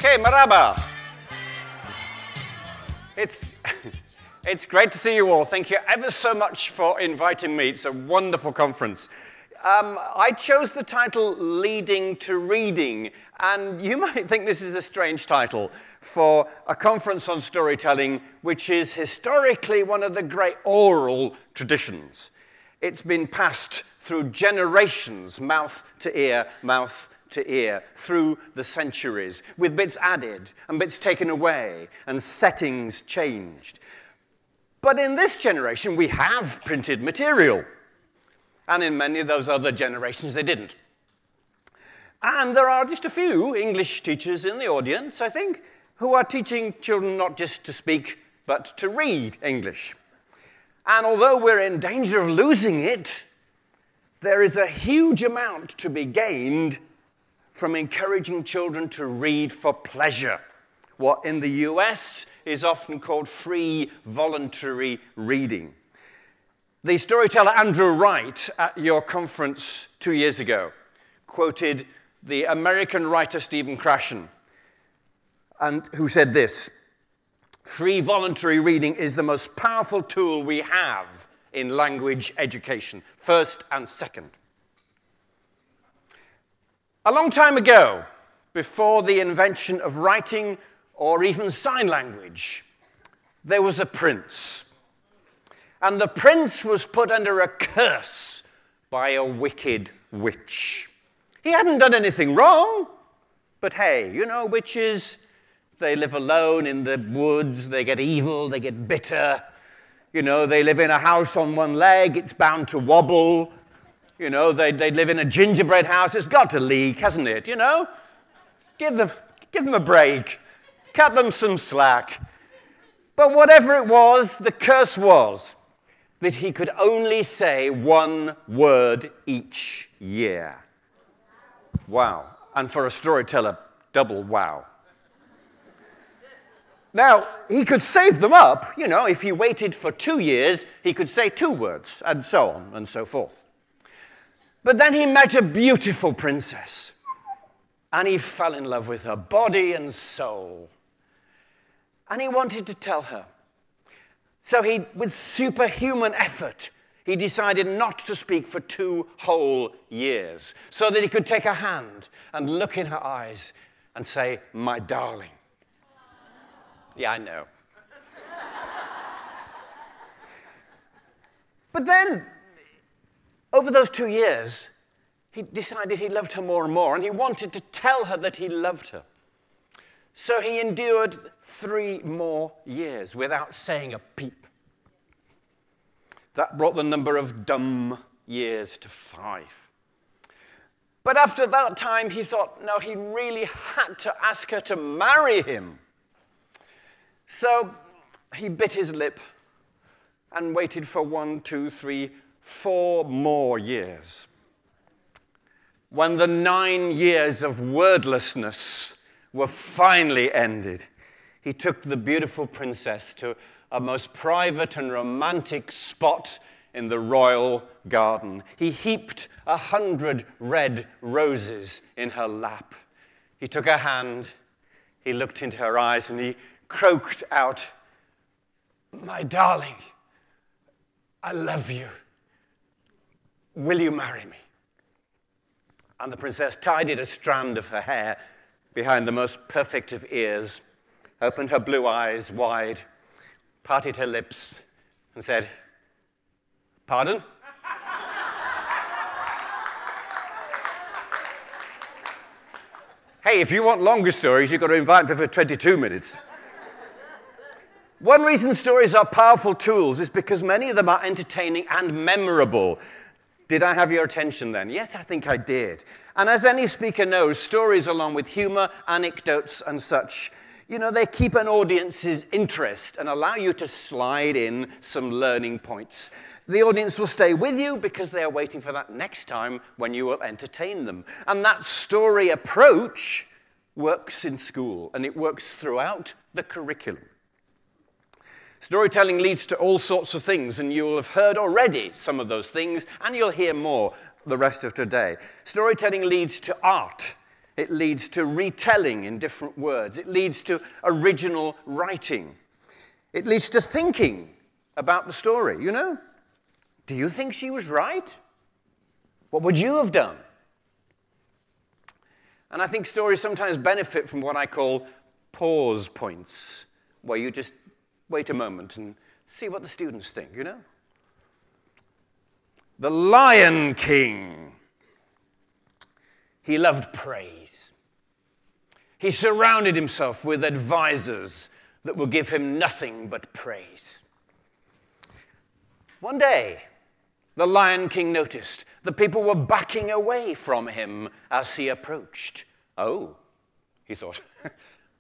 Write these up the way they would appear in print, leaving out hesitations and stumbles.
Okay, marhaba. It's great to see you all. Thank you ever so much for inviting me. It's a wonderful conference. I chose the title Leading to Reading, and you might think this is a strange title for a conference on storytelling, which is historically one of the great oral traditions. It's been passed through generations, mouth to ear, through the centuries, with bits added and bits taken away and settings changed. But in this generation, we have printed material. And in many of those other generations, they didn't. And there are just a few English teachers in the audience, I think, who are teaching children not just to speak, but to read English. And although we're in danger of losing it, there is a huge amount to be gained from encouraging children to read for pleasure, what in the US is often called free voluntary reading. The storyteller Andrew Wright at your conference 2 years ago quoted the American writer Stephen Krashen, and who said this: "Free voluntary reading is the most powerful tool we have in language education, first and second." A long time ago, before the invention of writing or even sign language, there was a prince. And the prince was put under a curse by a wicked witch. He hadn't done anything wrong, but hey, you know, witches, they live alone in the woods, they get evil, they get bitter. You know, they live in a house on one leg, it's bound to wobble. You know, they live in a gingerbread house, it's got to leak, hasn't it, you know? Give them a break, cut them some slack. But whatever it was, the curse was that he could only say one word each year. Wow. And for a storyteller, double wow. Now, he could save them up, you know, if he waited for 2 years, he could say 2 words, and so on and so forth. But then he met a beautiful princess, and he fell in love with her body and soul. And he wanted to tell her. So he, with superhuman effort, he decided not to speak for 2 whole years, so that he could take her hand and look in her eyes and say, "My darling." Yeah, I know. But then, over those 2 years, he decided he loved her more and more, and he wanted to tell her that he loved her. So he endured 3 more years without saying a peep. That brought the number of dumb years to 5. But after that time, he thought, no, he really had to ask her to marry him. So he bit his lip and waited for 1, 2, 3, 4 more years. When the 9 years of wordlessness were finally ended, he took the beautiful princess to a most private and romantic spot in the royal garden. He heaped 100 red roses in her lap. He took her hand, he looked into her eyes, and he croaked out, "My darling, I love you. Will you marry me?" And the princess tidied a strand of her hair behind the most perfect of ears, opened her blue eyes wide, parted her lips, and said, "Pardon?" Hey, if you want longer stories, you've got to invite me for 22 minutes. One reason stories are powerful tools is because many of them are entertaining and memorable. Did I have your attention then? Yes, I think I did. And as any speaker knows, stories along with humor, anecdotes, and such, you know, they keep an audience's interest and allow you to slide in some learning points. The audience will stay with you because they are waiting for that next time when you will entertain them. And that story approach works in school, and it works throughout the curriculum. Storytelling leads to all sorts of things, and you will have heard already some of those things, and you'll hear more the rest of today. Storytelling leads to art. It leads to retelling in different words. It leads to original writing. It leads to thinking about the story, you know? Do you think she was right? What would you have done? And I think stories sometimes benefit from what I call pause points, where you just wait a moment and see what the students think, you know? The Lion King. He loved praise. He surrounded himself with advisors that would give him nothing but praise. One day, the Lion King noticed that people were backing away from him as he approached. Oh, he thought,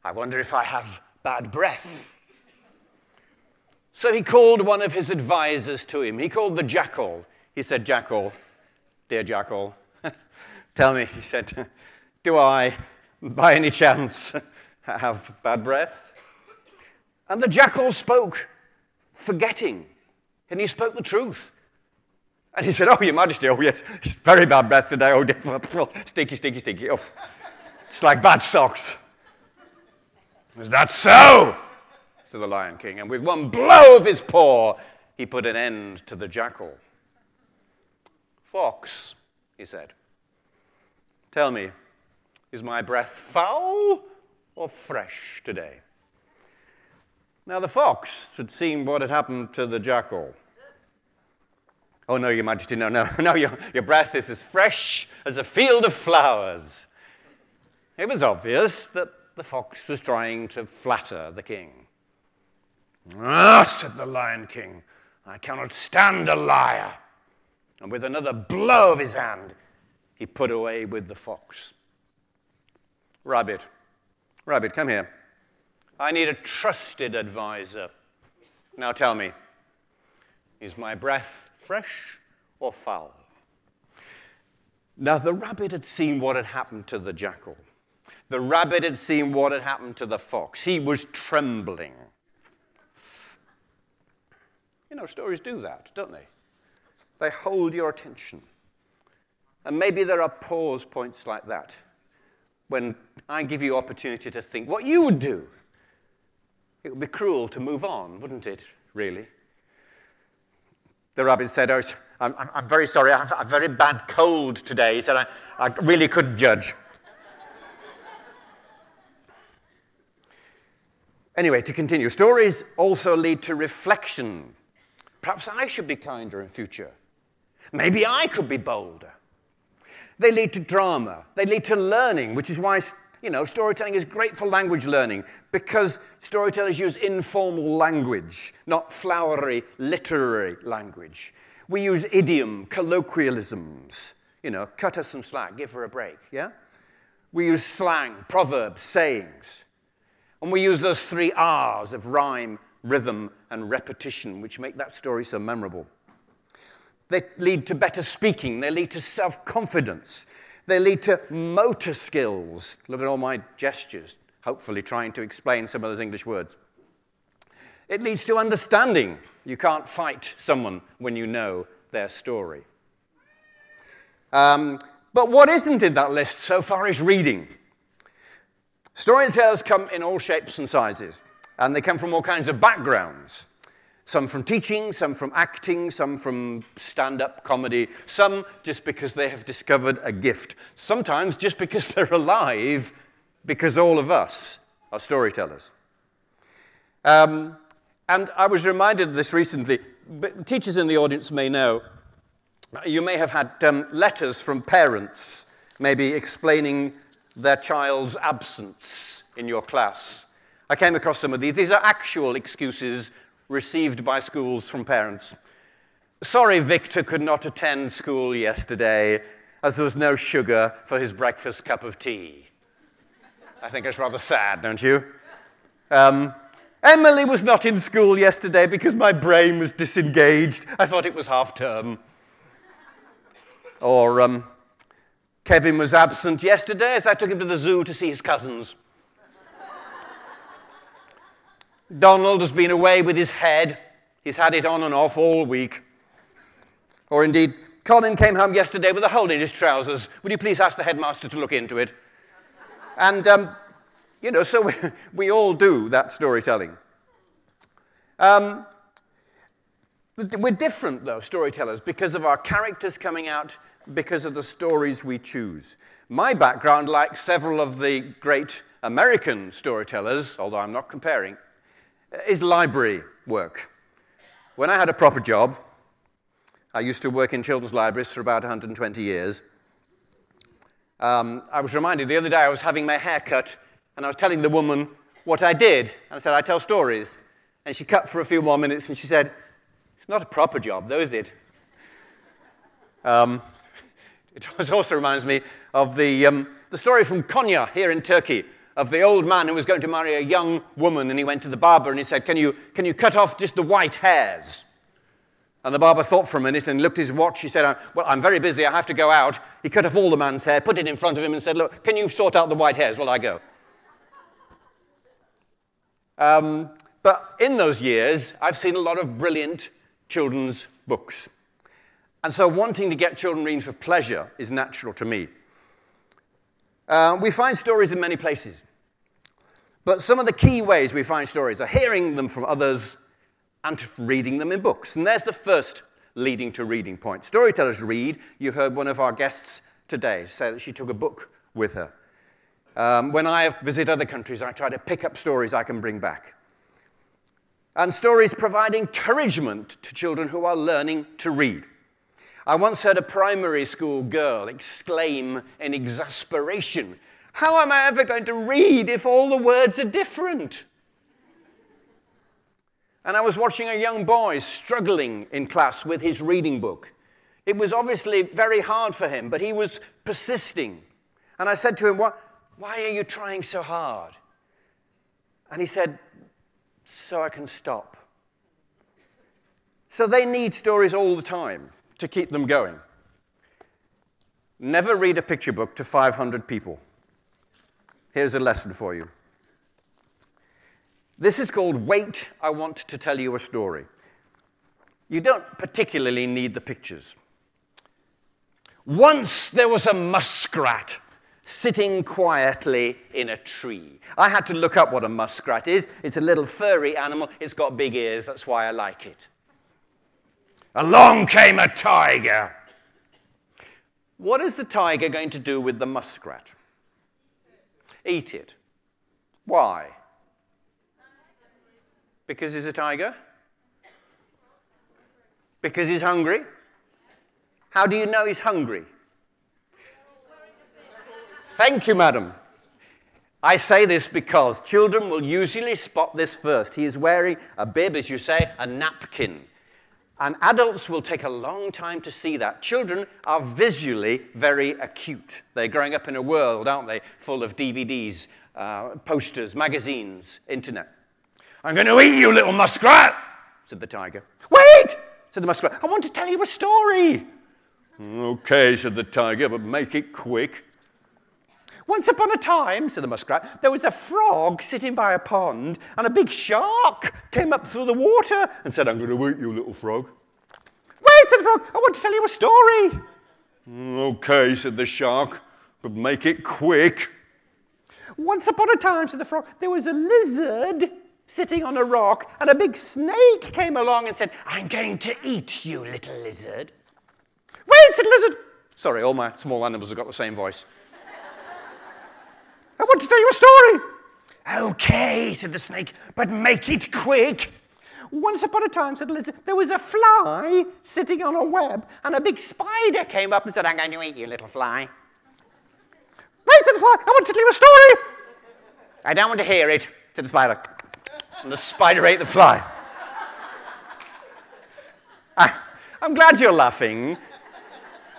I wonder if I have bad breath. So he called one of his advisors to him. He called the Jackal. He said, Jackal, dear Jackal, tell me, he said, do I, by any chance, have bad breath? And the Jackal spoke, forgetting, and he spoke the truth. And he said, oh, Your Majesty, oh, yes, it's very bad breath today. Oh, stinky, stinky, stinky. Oh, it's like bad socks. Is that so? Said the Lion King. And with one blow of his paw, he put an end to the Jackal. Fox, he said, tell me, is my breath foul or fresh today? Now the fox had seen what had happened to the Jackal. Oh, no, Your Majesty, no, your breath is as fresh as a field of flowers. It was obvious that the fox was trying to flatter the king. Ah, said the Lion King, I cannot stand a liar. And with another blow of his hand, he put away with the fox. Rabbit, Rabbit, come here. I need a trusted advisor. Now tell me, is my breath fresh or foul? Now the rabbit had seen what had happened to the jackal. The rabbit had seen what had happened to the fox. He was trembling. You know, stories do that, don't they? They hold your attention. And maybe there are pause points like that when I give you opportunity to think what you would do. It would be cruel to move on, wouldn't it, really? The rabbit said, oh, I'm very sorry, I have a very bad cold today. He said, I really couldn't judge. Anyway, to continue, stories also lead to reflection. Perhaps I should be kinder in future. Maybe I could be bolder. They lead to drama. They lead to learning, which is why, you know, storytelling is great for language learning, because storytellers use informal language, not flowery literary language. We use idiom, colloquialisms. You know, cut her some slack, give her a break, yeah? We use slang, proverbs, sayings. And we use those 3 R's of rhyme, rhythm, and repetition, which make that story so memorable. They lead to better speaking. They lead to self-confidence. They lead to motor skills. Look at all my gestures, hopefully trying to explain some of those English words. It leads to understanding. You can't fight someone when you know their story. But what isn't in that list so far is reading. Storytellers come in all shapes and sizes, and they come from all kinds of backgrounds. Some from teaching, some from acting, some from stand-up comedy, some just because they have discovered a gift, sometimes just because they're alive, because all of us are storytellers. And I was reminded of this recently, but teachers in the audience may know, you may have had letters from parents, maybe explaining their child's absence in your class. I came across some of these. These are actual excuses received by schools from parents. Sorry, Victor could not attend school yesterday as there was no sugar for his breakfast cup of tea. I think it's rather sad, don't you? Emily was not in school yesterday because my brain was disengaged. I thought it was half term. Or Kevin was absent yesterday as I took him to the zoo to see his cousins. Donald has been away with his head. He's had it on and off all week. Or indeed, Colin came home yesterday with a hole in his trousers. Would you please ask the headmaster to look into it? And, you know, so we all do that storytelling. We're different, though, storytellers, because of our characters coming out, because of the stories we choose. My background, like several of the great American storytellers, although I'm not comparing, is library work. When I had a proper job, I used to work in children's libraries for about 120 years. I was reminded the other day I was having my hair cut, and I was telling the woman what I did. And I said, I tell stories. And she cut for a few more minutes, and she said, it's not a proper job, though, is it? It also reminds me of the story from Konya here in Turkey, of the old man who was going to marry a young woman, and he went to the barber and he said, can you cut off just the white hairs? And the barber thought for a minute and looked at his watch. He said, well, I'm very busy, I have to go out. He cut off all the man's hair, put it in front of him and said, look, can you sort out the white hairs while I go? But in those years, I've seen a lot of brilliant children's books. And so wanting to get children reading for pleasure is natural to me. We find stories in many places. But some of the key ways we find stories are hearing them from others and reading them in books. And there's the first leading to reading point. Storytellers read. You heard one of our guests today say that she took a book with her. When I visit other countries, I try to pick up stories I can bring back. And stories provide encouragement to children who are learning to read. I once heard a primary school girl exclaim in exasperation, how am I ever going to read if all the words are different? And I was watching a young boy struggling in class with his reading book. It was obviously very hard for him, but he was persisting. And I said to him, why are you trying so hard? And he said, so I can stop. So they need stories all the time to keep them going. Never read a picture book to 500 people. Here's a lesson for you. This is called Wait, I Want to Tell You a Story. You don't particularly need the pictures. Once there was a muskrat sitting quietly in a tree. I had to look up what a muskrat is. It's a little furry animal. It's got big ears. That's why I like it. Along came a tiger. What is the tiger going to do with the muskrat? Eat it. Why? Because he's a tiger? Because he's hungry? How do you know he's hungry? Thank you, madam. I say this because children will usually spot this first. He is wearing a bib, as you say, a napkin. And adults will take a long time to see that. Children are visually very acute. They're growing up in a world, aren't they, full of DVDs, posters, magazines, internet. I'm going to eat you, little muskrat, said the tiger. Wait, said the muskrat. I want to tell you a story. Okay, said the tiger, but make it quick. Once upon a time, said the muskrat, there was a frog sitting by a pond, and a big shark came up through the water and said, I'm going to eat you, little frog. Wait, said the frog, I want to tell you a story. Okay, said the shark, but make it quick. Once upon a time, said the frog, there was a lizard sitting on a rock, and a big snake came along and said, I'm going to eat you, little lizard. Wait, said the lizard. Sorry, all my small animals have got the same voice. I want to tell you a story. Okay, said the snake, but make it quick. Once upon a time, said the lizard, there was a fly sitting on a web, and a big spider came up and said, I'm going to eat you, little fly. Wait, said the fly, I want to tell you a story. I don't want to hear it, said the spider. And the spider ate the fly. I'm glad you're laughing.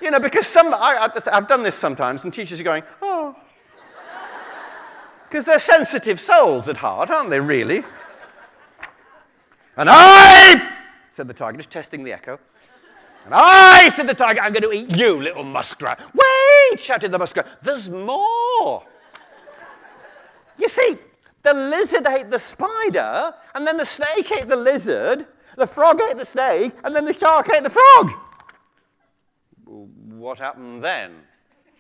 You know, because I've done this sometimes, and teachers are going, oh. Because they're sensitive souls at heart, aren't they, really? And I, said the tiger, just testing the echo. And I, said the tiger, I'm going to eat you, little muskrat. Wait, shouted the muskrat, there's more. You see, the lizard ate the spider, and then the snake ate the lizard, the frog ate the snake, and then the shark ate the frog. What happened then?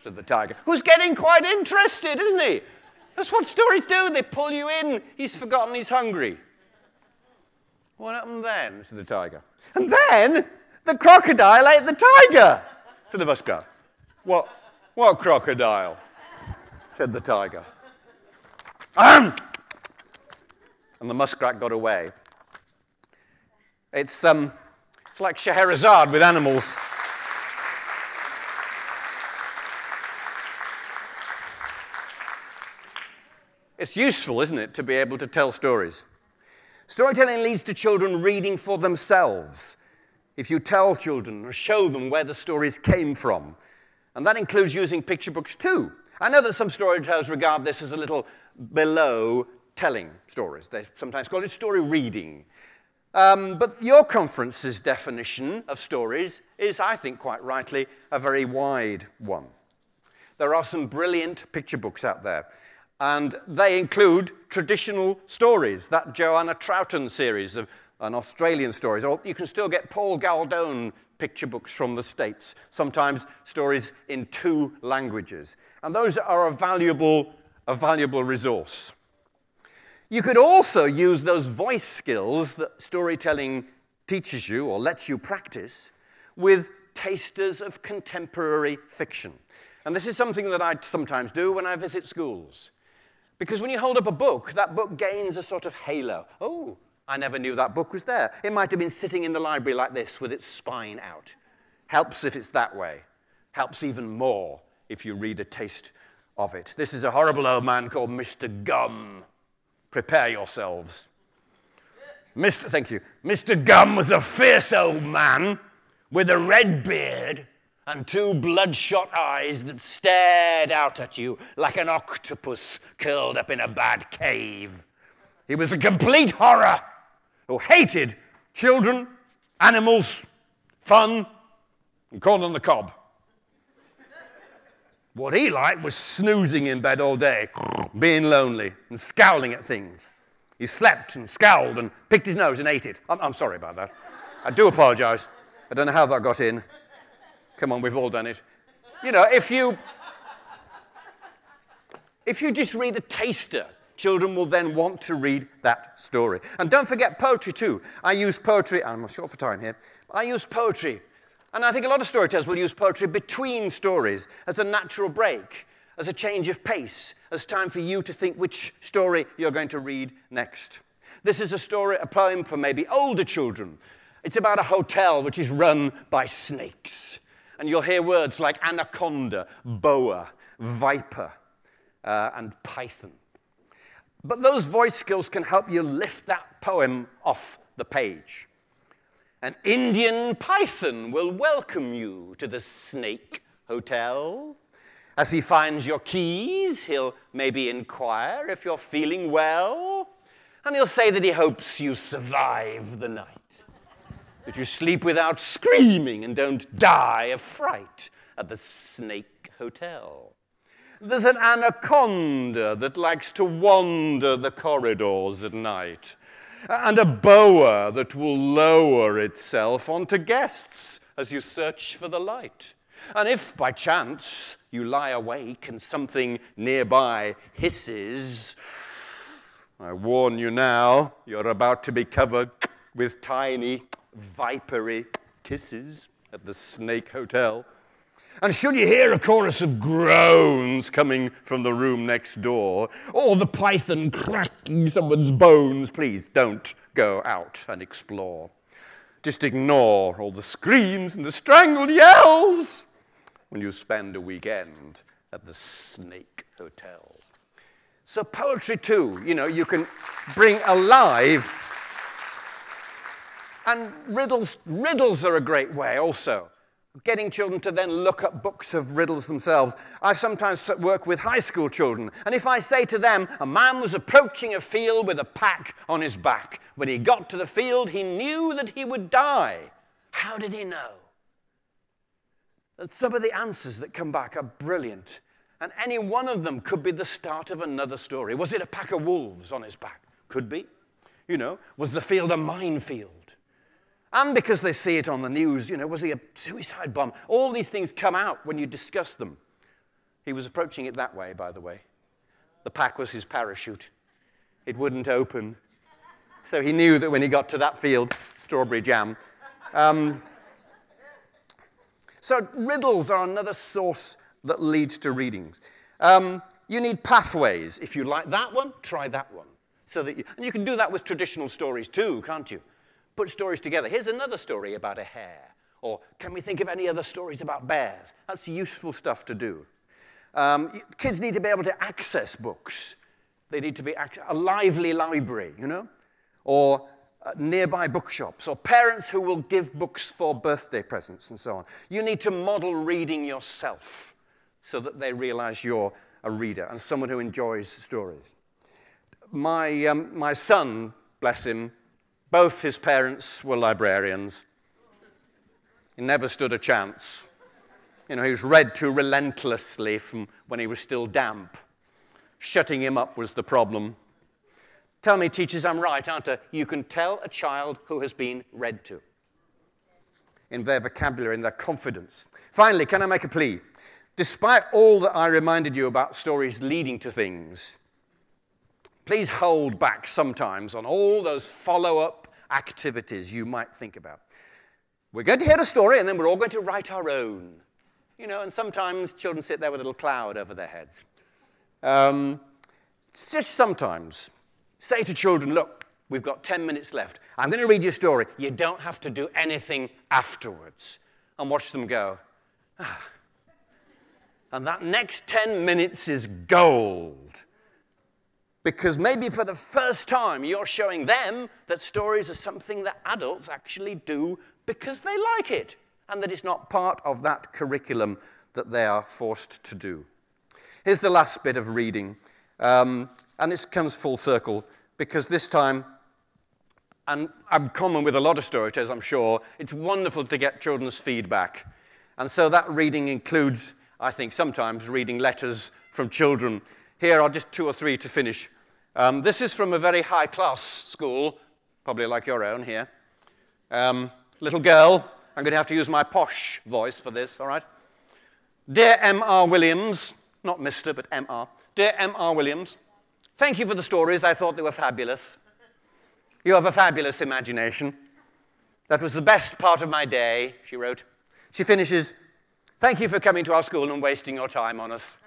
Said the tiger, who's getting quite interested, isn't he? That's what stories do. They pull you in. He's forgotten he's hungry. What happened then? Said the tiger. And then the crocodile ate the tiger, said the muskrat. What crocodile? Said the tiger. And the muskrat got away. It's like Scheherazade with animals. It's useful, isn't it, to be able to tell stories? Storytelling leads to children reading for themselves. If you tell children or show them where the stories came from. And that includes using picture books too. I know that some storytellers regard this as a little below telling stories. They sometimes call it story reading. But your conference's definition of stories is, I think quite rightly, a very wide one. There are some brilliant picture books out there. And they include traditional stories, that Joanna Troughton series of an Australian stories. Or you can still get Paul Galdone picture books from the States, sometimes stories in 2 languages. And those are a valuable resource. You could also use those voice skills that storytelling teaches you or lets you practice with tasters of contemporary fiction. And this is something that I sometimes do when I visit schools. Because when you hold up a book, that book gains a sort of halo. Oh, I never knew that book was there. It might have been sitting in the library like this with its spine out. Helps if it's that way. Helps even more if you read a taste of it. This is a horrible old man called Mr. Gum. Prepare yourselves. Thank you. Mr. Gum was a fierce old man with a red beard and 2 bloodshot eyes that stared out at you like an octopus curled up in a bad cave. He was a complete horror who hated children, animals, fun, and corn on the cob. What he liked was snoozing in bed all day, being lonely and scowling at things. He slept and scowled and picked his nose and ate it. I'm sorry about that. I do apologize. I don't know how that got in. Come on, we've all done it. You know, if you just read a taster, children will then want to read that story. And don't forget poetry too. I use poetry, I'm short for time here. I use poetry. And I think a lot of storytellers will use poetry between stories as a natural break, as a change of pace, as time for you to think which story you're going to read next. This is a poem for maybe older children. It's about a hotel which is run by snakes. And you'll hear words like anaconda, boa, viper, and python. But those voice skills can help you lift that poem off the page. An Indian python will welcome you to the Snake Hotel. As he finds your keys, he'll maybe inquire if you're feeling well. And he'll say that he hopes you survive the night. That you sleep without screaming and don't die of fright at the Snake Hotel. There's an anaconda that likes to wander the corridors at night. And a boa that will lower itself onto guests as you search for the light. And if, by chance, you lie awake and something nearby hisses, I warn you now, you're about to be covered with tiny, vipery kisses at the Snake Hotel. And should you hear a chorus of groans coming from the room next door, or the python cracking someone's bones, please don't go out and explore. Just ignore all the screams and the strangled yells when you spend a weekend at the Snake Hotel. So poetry too, you know, you can bring alive. And riddles are a great way also. Getting children to then look up books of riddles themselves. I sometimes work with high school children, and if I say to them, a man was approaching a field with a pack on his back. When he got to the field, he knew that he would die. How did he know? And some of the answers that come back are brilliant, and any one of them could be the start of another story. Was it a pack of wolves on his back? Could be. You know, was the field a minefield? And because they see it on the news, you know, was he a suicide bomb? All these things come out when you discuss them. He was approaching it that way, by the way. The pack was his parachute. It wouldn't open. So he knew that when he got to that field, strawberry jam. So riddles are another source that leads to readings. You need pathways. If you like that one, try that one. And you can do that with traditional stories too, can't you? Put stories together. Here's another story about a hare. Or can we think of any other stories about bears? That's useful stuff to do. Kids need to be able to access books. They need to be a lively library, you know? Or nearby bookshops, or parents who will give books for birthday presents and so on. You need to model reading yourself so that they realize you're a reader and someone who enjoys stories. My son, bless him, both his parents were librarians. He never stood a chance. You know, he was read to relentlessly from when he was still damp. Shutting him up was the problem. Tell me, teachers, I'm right, aren't I? You can tell a child who has been read to in their vocabulary, in their confidence. Finally, can I make a plea? Despite all that I reminded you about stories leading to things, please hold back sometimes on all those follow-up activities you might think about. We're going to hear a story, and then we're all going to write our own. You know, and sometimes children sit there with a little cloud over their heads. It's just sometimes. Say to children, look, we've got 10 minutes left. I'm going to read you a story. You don't have to do anything afterwards. And watch them go, ah. And that next 10 minutes is gold. Because maybe for the first time, you're showing them that stories are something that adults actually do because they like it, and that it's not part of that curriculum that they are forced to do. Here's the last bit of reading. And this comes full circle, because this time, and I'm common with a lot of storytellers, I'm sure, it's wonderful to get children's feedback. And so that reading includes, I think, sometimes reading letters from children. Here are just 2 or 3 to finish. This is from a very high-class school, probably like your own here. Little girl, I'm going to have to use my posh voice for this, all right? Dear M.R. Williams, not Mr., but M.R. Dear M.R. Williams, thank you for the stories. I thought they were fabulous. You have a fabulous imagination. That was the best part of my day, she wrote. She finishes, thank you for coming to our school and wasting your time on us.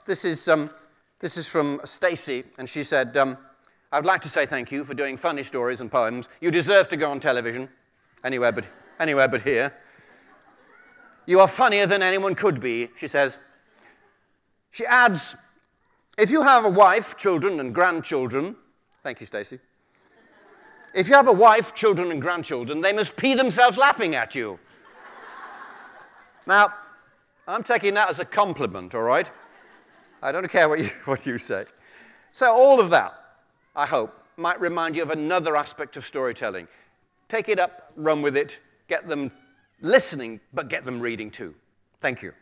This is from Stacy, and she said, I'd like to say thank you for doing funny stories and poems. You deserve to go on television, anywhere but here. You are funnier than anyone could be, she says. She adds, if you have a wife, children, and grandchildren, thank you, Stacy. If you have a wife, children, and grandchildren, they must pee themselves laughing at you. Now, I'm taking that as a compliment, all right? I don't care what you say. So all of that, I hope, might remind you of another aspect of storytelling. Take it up, run with it, get them listening, but get them reading too. Thank you.